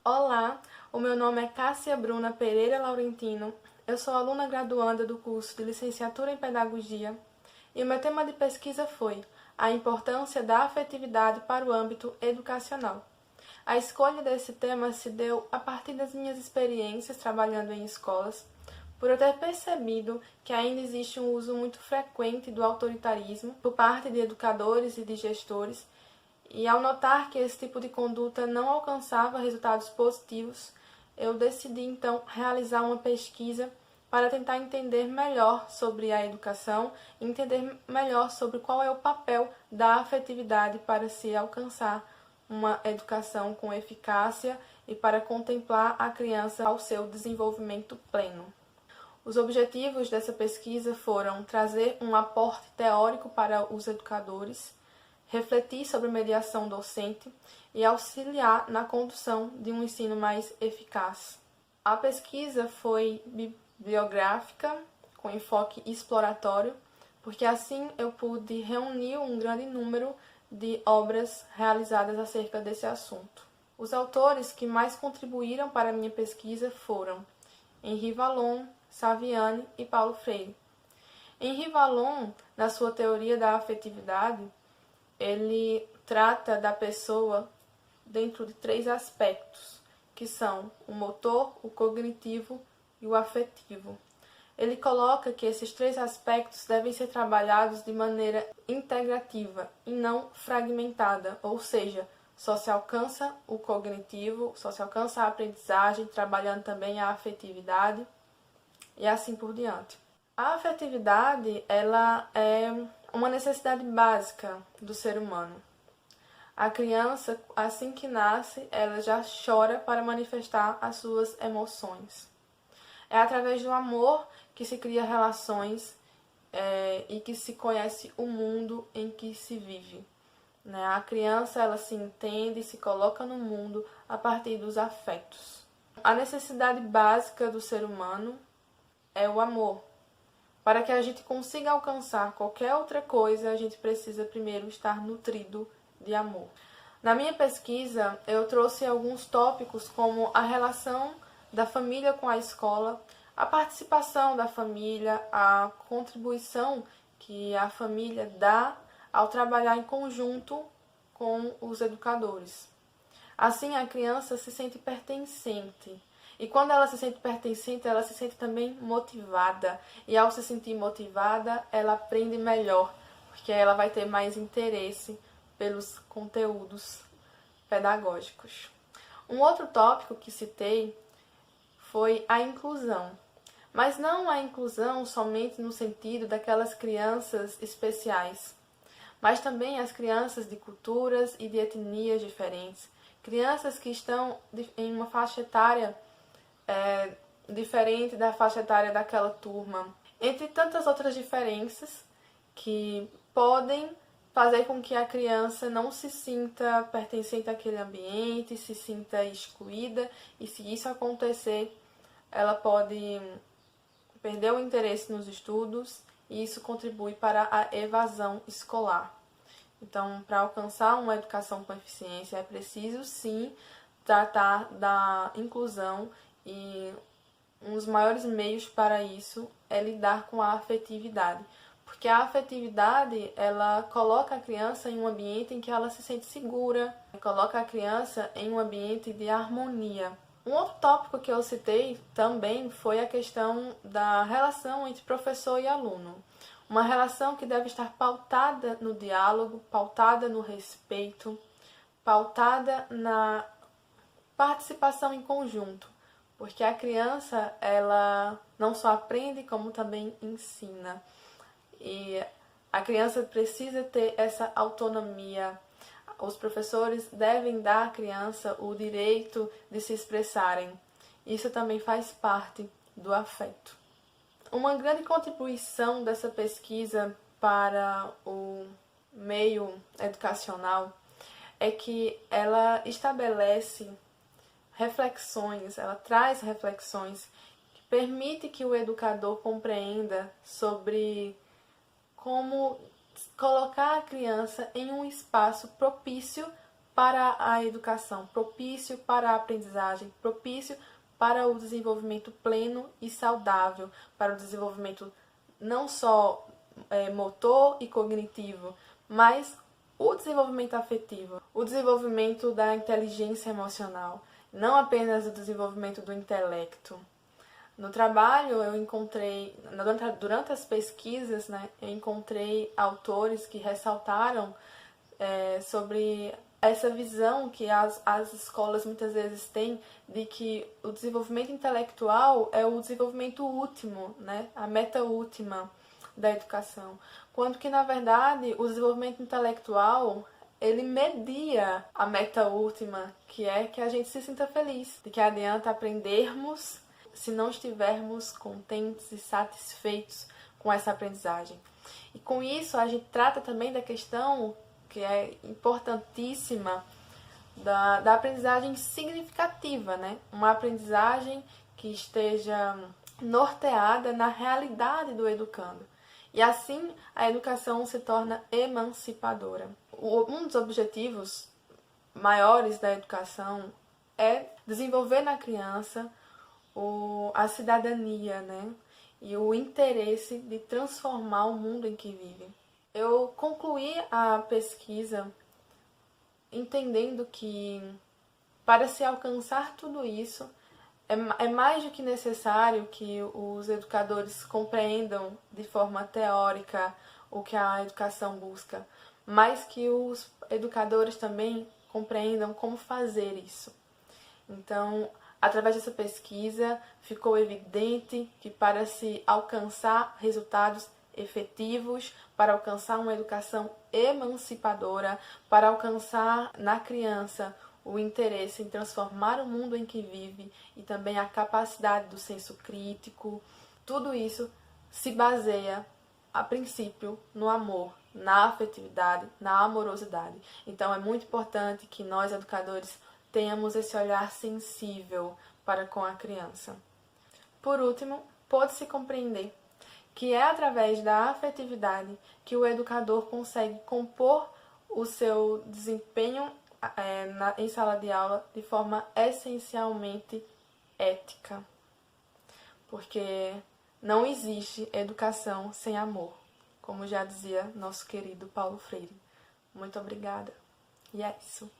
Olá, o meu nome é Cássia Bruna Pereira Laurentino, eu sou aluna graduanda do curso de Licenciatura em Pedagogia e o meu tema de pesquisa foi a importância da afetividade para o âmbito educacional. A escolha desse tema se deu a partir das minhas experiências trabalhando em escolas, por eu ter percebido que ainda existe um uso muito frequente do autoritarismo por parte de educadores e de gestores, e ao notar que esse tipo de conduta não alcançava resultados positivos, eu decidi então realizar uma pesquisa para tentar entender melhor sobre a educação, entender melhor sobre qual é o papel da afetividade para se alcançar uma educação com eficácia e para contemplar a criança ao seu desenvolvimento pleno. Os objetivos dessa pesquisa foram trazer um aporte teórico para os educadores, refletir sobre mediação docente e auxiliar na condução de um ensino mais eficaz. A pesquisa foi bibliográfica, com enfoque exploratório, porque assim eu pude reunir um grande número de obras realizadas acerca desse assunto. Os autores que mais contribuíram para a minha pesquisa foram Henri Vallon, Saviani e Paulo Freire. Henri Vallon, na sua teoria da afetividade, ele trata da pessoa dentro de 3 aspectos, que são o motor, o cognitivo e o afetivo. Ele coloca que esses 3 aspectos devem ser trabalhados de maneira integrativa e não fragmentada, ou seja, só se alcança o cognitivo, só se alcança a aprendizagem, trabalhando também a afetividade e assim por diante. A afetividade, ela é uma necessidade básica do ser humano. A criança, assim que nasce, ela já chora para manifestar as suas emoções. É através do amor que se cria relações e que se conhece o mundo em que se vive. A criança, ela se entende e se coloca no mundo a partir dos afetos. A necessidade básica do ser humano é o amor. Para que a gente consiga alcançar qualquer outra coisa, a gente precisa primeiro estar nutrido de amor. Na minha pesquisa, eu trouxe alguns tópicos como a relação da família com a escola, a participação da família, a contribuição que a família dá ao trabalhar em conjunto com os educadores. Assim, a criança se sente pertencente. E quando ela se sente pertencente, ela se sente também motivada. E ao se sentir motivada, ela aprende melhor, porque ela vai ter mais interesse pelos conteúdos pedagógicos. Um outro tópico que citei foi a inclusão. Mas não a inclusão somente no sentido daquelas crianças especiais, mas também as crianças de culturas e de etnias diferentes. Crianças que estão em uma faixa etária diferente da faixa etária daquela turma, entre tantas outras diferenças que podem fazer com que a criança não se sinta pertencente àquele ambiente, se sinta excluída, e se isso acontecer, ela pode perder o interesse nos estudos e isso contribui para a evasão escolar. Então, para alcançar uma educação com eficiência, é preciso sim tratar da inclusão, e um dos maiores meios para isso é lidar com a afetividade. Porque a afetividade, ela coloca a criança em um ambiente em que ela se sente segura, coloca a criança em um ambiente de harmonia. Um outro tópico que eu citei também foi a questão da relação entre professor e aluno. Uma relação que deve estar pautada no diálogo, pautada no respeito, pautada na participação em conjunto, porque a criança, ela não só aprende, como também ensina. E a criança precisa ter essa autonomia. Os professores devem dar à criança o direito de se expressarem. Isso também faz parte do afeto. Uma grande contribuição dessa pesquisa para o meio educacional é que ela estabelece reflexões, ela traz reflexões que permite que o educador compreenda sobre como colocar a criança em um espaço propício para a educação, propício para a aprendizagem, propício para o desenvolvimento pleno e saudável, para o desenvolvimento não só motor e cognitivo, mas o desenvolvimento afetivo, o desenvolvimento da inteligência emocional, não apenas o desenvolvimento do intelecto. No trabalho, eu encontrei, durante as pesquisas, né, eu encontrei autores que ressaltaram sobre essa visão que as escolas muitas vezes têm de que o desenvolvimento intelectual é o desenvolvimento último, né, a meta última da educação. Quando que, na verdade, o desenvolvimento intelectual ele media a meta última, que é que a gente se sinta feliz, de que adianta aprendermos se não estivermos contentes e satisfeitos com essa aprendizagem. E com isso a gente trata também da questão que é importantíssima da aprendizagem significativa, né? Uma aprendizagem que esteja norteada na realidade do educando. E assim a educação se torna emancipadora. Um dos objetivos maiores da educação é desenvolver na criança a cidadania, né? E o interesse de transformar o mundo em que vive. Eu concluí a pesquisa entendendo que para se alcançar tudo isso é mais do que necessário que os educadores compreendam de forma teórica o que a educação busca, mas que os educadores também compreendam como fazer isso. Então, através dessa pesquisa, ficou evidente que para se alcançar resultados efetivos, para alcançar uma educação emancipadora, para alcançar na criança o interesse em transformar o mundo em que vive e também a capacidade do senso crítico, tudo isso se baseia, a princípio, no amor, na afetividade, na amorosidade. Então é muito importante que nós, educadores, tenhamos esse olhar sensível para com a criança. Por último, pode-se compreender que é através da afetividade que o educador consegue compor o seu desempenho em sala de aula de forma essencialmente ética. Porque não existe educação sem amor, como já dizia nosso querido Paulo Freire. Muito obrigada. E é isso.